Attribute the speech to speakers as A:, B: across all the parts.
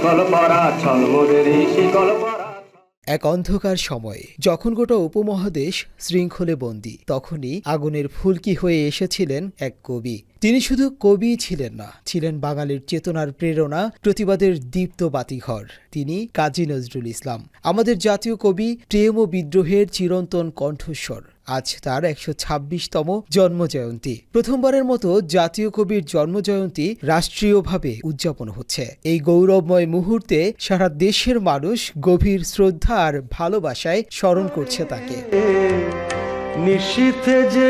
A: শিকল পরা ছল মোদেরই শিকল পরা।
B: এক অন্ধকার সময় যখন গোটা উপমহাদেশ শৃঙ্খলে বন্দী, তখনই আগুনের ফুলকি হয়ে এসেছিলেন এক কবি। তিনি শুধু কবি ছিলেন না, ছিলেন বাঙালির চেতনার প্রেরণা, প্রতিবাদের দীপ্ত বাতিঘর। তিনি কাজী নজরুল ইসলাম, আমাদের জাতীয় কবি, প্রেম ও বিদ্রোহের চিরন্তন কণ্ঠস্বর। আজ তার ১২৬তম জন্মজয়ন্তী। প্রথমবারের মতো জাতীয় কবির জন্মজয়ন্তী রাষ্ট্রীয়ভাবে উদযাপন হচ্ছে। এই গৌরবময় মুহূর্তে সারা দেশের মানুষ গভীর শ্রদ্ধা আর ভালোবাসায় স্মরণ করছে তাকে।
A: নিশীথে যে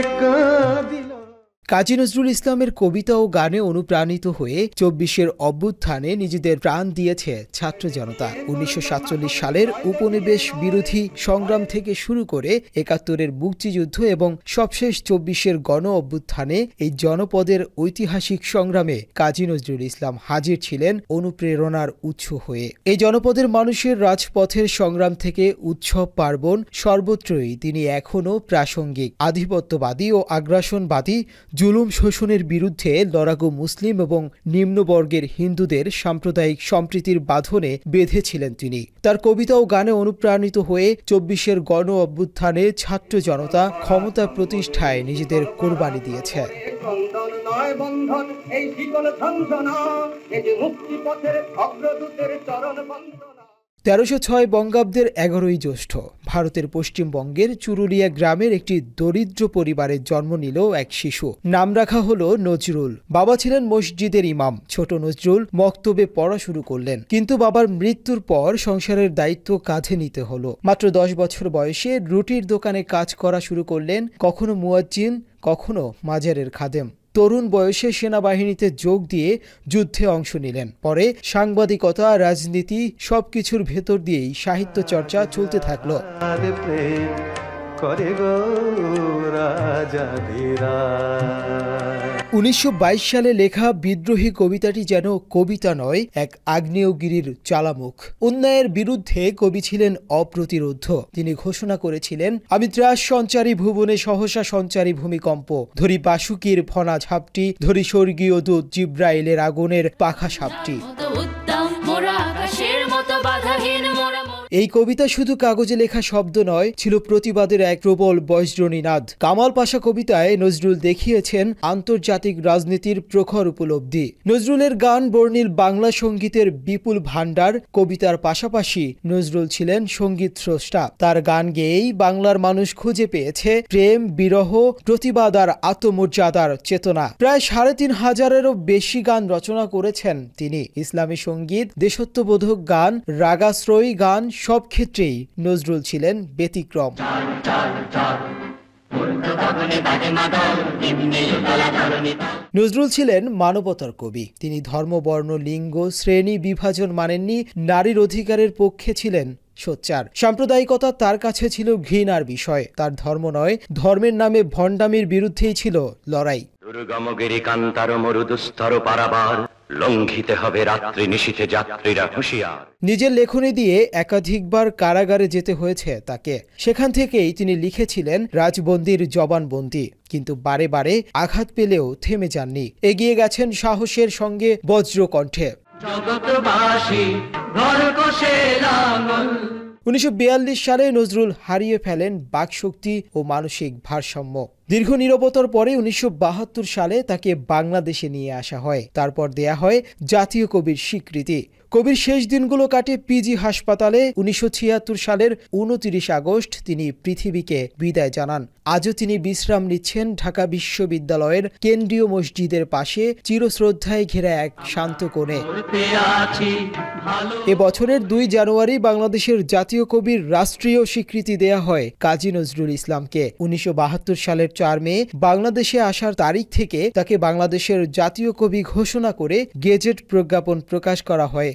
B: কাজী নজরুল ইসলামের কবিতা ও গানে অনুপ্রাণিত হয়ে ২৪শের অভ্যুত্থানে নিজেদের প্রাণ দিয়েছে ছাত্র জনতা। ১৯৪৭ সালের উপনিবেশ বিরোধী সংগ্রাম থেকে শুরু করে ৭১-এর মুক্তিযুদ্ধ এবং সবশেষ ২৪শের গণ অভ্যুত্থানে এই জনপদের ঐতিহাসিক সংগ্রামে কাজী নজরুল ইসলাম হাজির ছিলেন অনুপ্রেরণার উৎস হয়ে। এই জনপদের মানুষের রাজপথের সংগ্রাম থেকে উৎসব পার্বণ সর্বত্রই তিনি এখনও প্রাসঙ্গিক। আধিপত্যবাদী ও আগ্রাসনবাদী জুলুম শোষণের বিরুদ্ধে লড়াকু মুসলিম এবং নিম্নবর্গের হিন্দুদের সাম্প্রদায়িক সম্প্রীতির বাঁধনে বেঁধেছিলেন তিনি। তার কবিতা ও গানে অনুপ্রাণিত হয়ে ২৪শের গণ অভ্যুত্থানে ছাত্র জনতা ক্ষমতা প্রতিষ্ঠায় নিজেদের কোরবানি দিয়েছে। ১৩০৬ বঙ্গাব্দের ১১ই জ্যৈষ্ঠ ভারতের পশ্চিমবঙ্গের চুরুলিয়া গ্রামের একটি দরিদ্র পরিবারে জন্ম নিল এক শিশু। নাম রাখা হলো নজরুল। বাবা ছিলেন মসজিদের ইমাম। ছোট নজরুল মক্তবে পড়া শুরু করলেন, কিন্তু বাবার মৃত্যুর পর সংসারের দায়িত্ব কাঁধে নিতে হলো। মাত্র ১০ বছর বয়সে রুটির দোকানে কাজ করা শুরু করলেন, কখনো মুয়াজ্জিন, কখনো মাজারের খাদেম। তরুণ বয়সে সেনাবাহিনীতে যোগ দিয়ে যুদ্ধে অংশ নিলেন। পরে সাংবাদিকতা, রাজনীতি সবকিছুর ভেতর দিয়েই সাহিত্য চর্চা চলতে থাকলো। ১৯২২ সালে লেখা বিদ্রোহী কবিতাটি যেন কবিতা নয়, এক আগ্নেয়গিরির জ্বালামুখ। অন্যায়ের বিরুদ্ধে কবি ছিলেন অপ্রতিরোধ্য। তিনি ঘোষণা করেছিলেন, আমি ত্রাস সঞ্চারী ভুবনে সহসা সঞ্চারী ভূমিকম্প, ধরি বাসুকির ফনা ঝাপটি, ধরি স্বর্গীয় দূত জিব্রাইলের আগুনের পাখা সাপটি। এই কবিতা শুধু কাগজে লেখা শব্দ নয়, ছিল প্রতিবাদের এক প্রবল বজ্রনীনাদ। কামাল পাশা কবিতায় নজরুল দেখিয়েছেন আন্তর্জাতিক রাজনীতির প্রখর উপলব্ধি। নজরুলের গান বর্ণিল বাংলা সঙ্গীতের বিপুল ভাণ্ডার। কবিতার পাশাপাশি নজরুল ছিলেন সঙ্গীত স্রষ্টা। তার গান গেয়েই বাংলার মানুষ খুঁজে পেয়েছে প্রেম, বিরহ, প্রতিবাদ আর আত্মমর্যাদার চেতনা। প্রায় ৩৫০০-এরও বেশি গান রচনা করেছেন তিনি। ইসলামী সঙ্গীত, দেশত্ববোধক গান, রাগাশ্রয়ী গান, সব ক্ষেত্রেই নজরুল ছিলেন ব্যতিক্রম। নজরুল ছিলেন মানবতার কবি। তিনি ধর্ম, বর্ণ, লিঙ্গ, শ্রেণী বিভাজন মানেননি। নারীর অধিকারের পক্ষে ছিলেন সোচ্চার। সাম্প্রদায়িকতা তার কাছে ছিল ঘৃণার বিষয়। তার ধর্ম নয়, ধর্মের নামে ভণ্ডামির বিরুদ্ধেই ছিল লড়াই।
C: দুর্গমগিরি কান্তার মরুদুস্তর পারাবার, লঙ্ঘিতে হবে রাত্রি নিশীথে যাত্রীরা হুঁশিয়ার।
B: নিজের লেখনী দিয়ে একাধিকবার কারাগারে যেতে হয়েছে তাকে। সেখান থেকেই তিনি লিখেছিলেন রাজবন্দির জবানবন্দি। কিন্তু বারে বারে আঘাত পেলেও থেমে যাননি। এগিয়ে গেছেন সাহসের সঙ্গে, বজ্রকণ্ঠে। ১৯৪২ সালে নজরুল হারিয়ে ফেলেন বাকশক্তি ও মানসিক ভারসাম্য। দীর্ঘ নীরবতার পরে ১৯৭২ সালে তাকে বাংলাদেশে নিয়ে আসা হয়। তারপর দেয়া হয় জাতীয় কবির স্বীকৃতি। কবির শেষ দিনগুলো কাটে পিজি হাসপাতালে। ১৯৭৬ সালের ২৯ আগস্ট তিনি পৃথিবীকে বিদায় জানান। আজও তিনি বিশ্রাম নিচ্ছেন ঢাকা বিশ্ববিদ্যালয়ের কেন্দ্রীয় মসজিদের পাশে, চিরশ্রদ্ধায় ঘেরা এক শান্ত কোণে। এ বছরের ২ জানুয়ারি বাংলাদেশের জাতীয় কবির রাষ্ট্রীয় স্বীকৃতি দেয়া হয় কাজী নজরুল ইসলামকে। ১৯৭২ সালের ৪ মে বাংলাদেশে আসার তারিখ থেকে তাকে বাংলাদেশের জাতীয় কবি ঘোষণা করে গেজেট প্রজ্ঞাপন প্রকাশ করা হয়।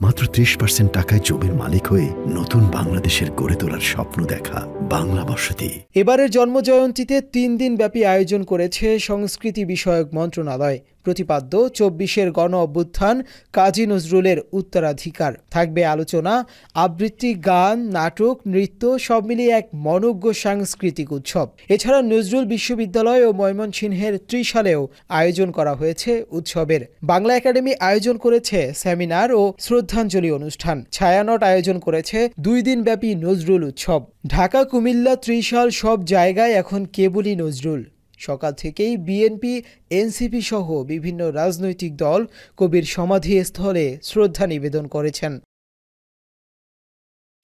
D: মাত্র ৩০% টাকায় জমির মালিক হয়ে নতুন বাংলাদেশের গড়ে তোলার স্বপ্ন দেখা বাংলা বসতি।
B: এবারের জন্মজয়ন্তীতে ৩ দিন ব্যাপী আয়োজন করেছে সংস্কৃতি বিষয়ক মন্ত্রণালয়। প্রতিপাদ্য ২৪-এর গণ অভ্যুত্থান কাজী নজরুলের উত্তরাধিকার। থাকবে আলোচনা, আবৃত্তি, গান, নাটক, নৃত্য সব মিলিয়ে এক মনোজ্ঞ সাংস্কৃতিক উৎসব। এছাড়া নজরুল বিশ্ববিদ্যালয় ও ময়মনসিংহের ত্রিশালেও আয়োজন করা হয়েছে উৎসবের। বাংলা একাডেমি আয়োজন করেছে সেমিনার ও শ্রদ্ধাঞ্জলি অনুষ্ঠান। ছায়ানট আয়োজন করেছে 2 দিনব্যাপী নজরুল উৎসব। ঢাকা, কুমিল্লা, ত্রিশাল সব জায়গায় এখন কেবলই নজরুল। সকাল থেকেই বিএনপি, এনসিপি সহ বিভিন্ন রাজনৈতিক দল কবির সমাধিস্থলে শ্রদ্ধা নিবেদন করেছেন।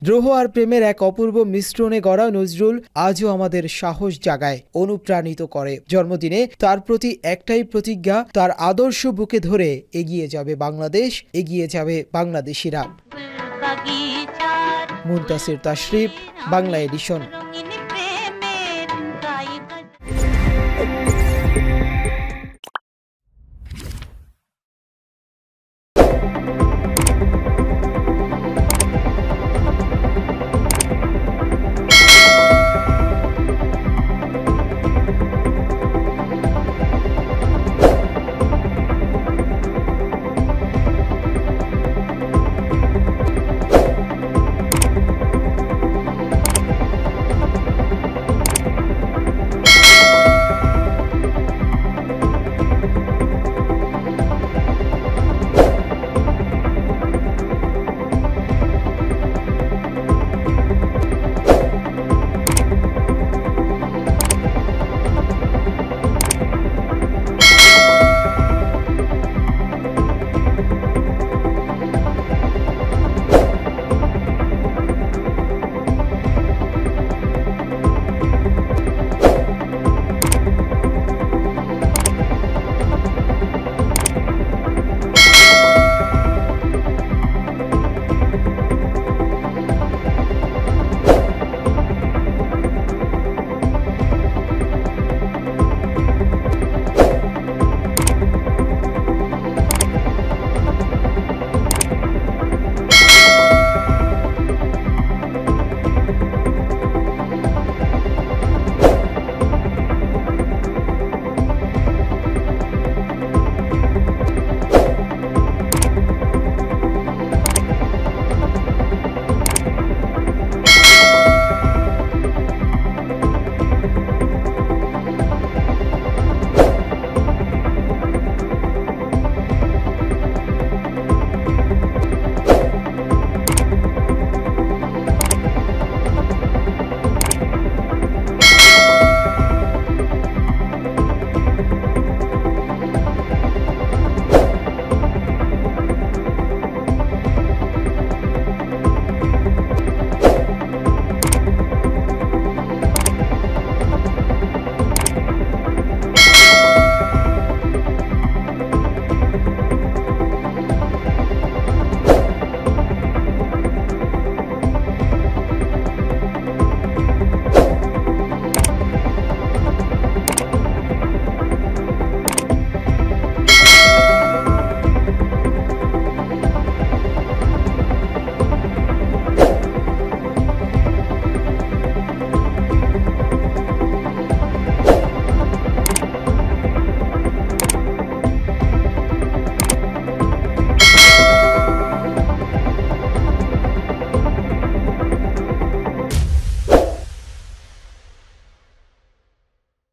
B: দ্রোহ আর প্রেমের এক অপূর্ব মিশ্রণে গড়া নজরুল আজও আমাদের সাহস জাগায়, অনুপ্রাণিত করে। জন্মদিনে তার প্রতি একটাই প্রতিজ্ঞা, তার আদর্শ বুকে ধরে এগিয়ে যাবে বাংলাদেশ, এগিয়ে যাবে বাংলাদেশিরা। মুনতাসির তাশরিফ, বাংলা এডিশন।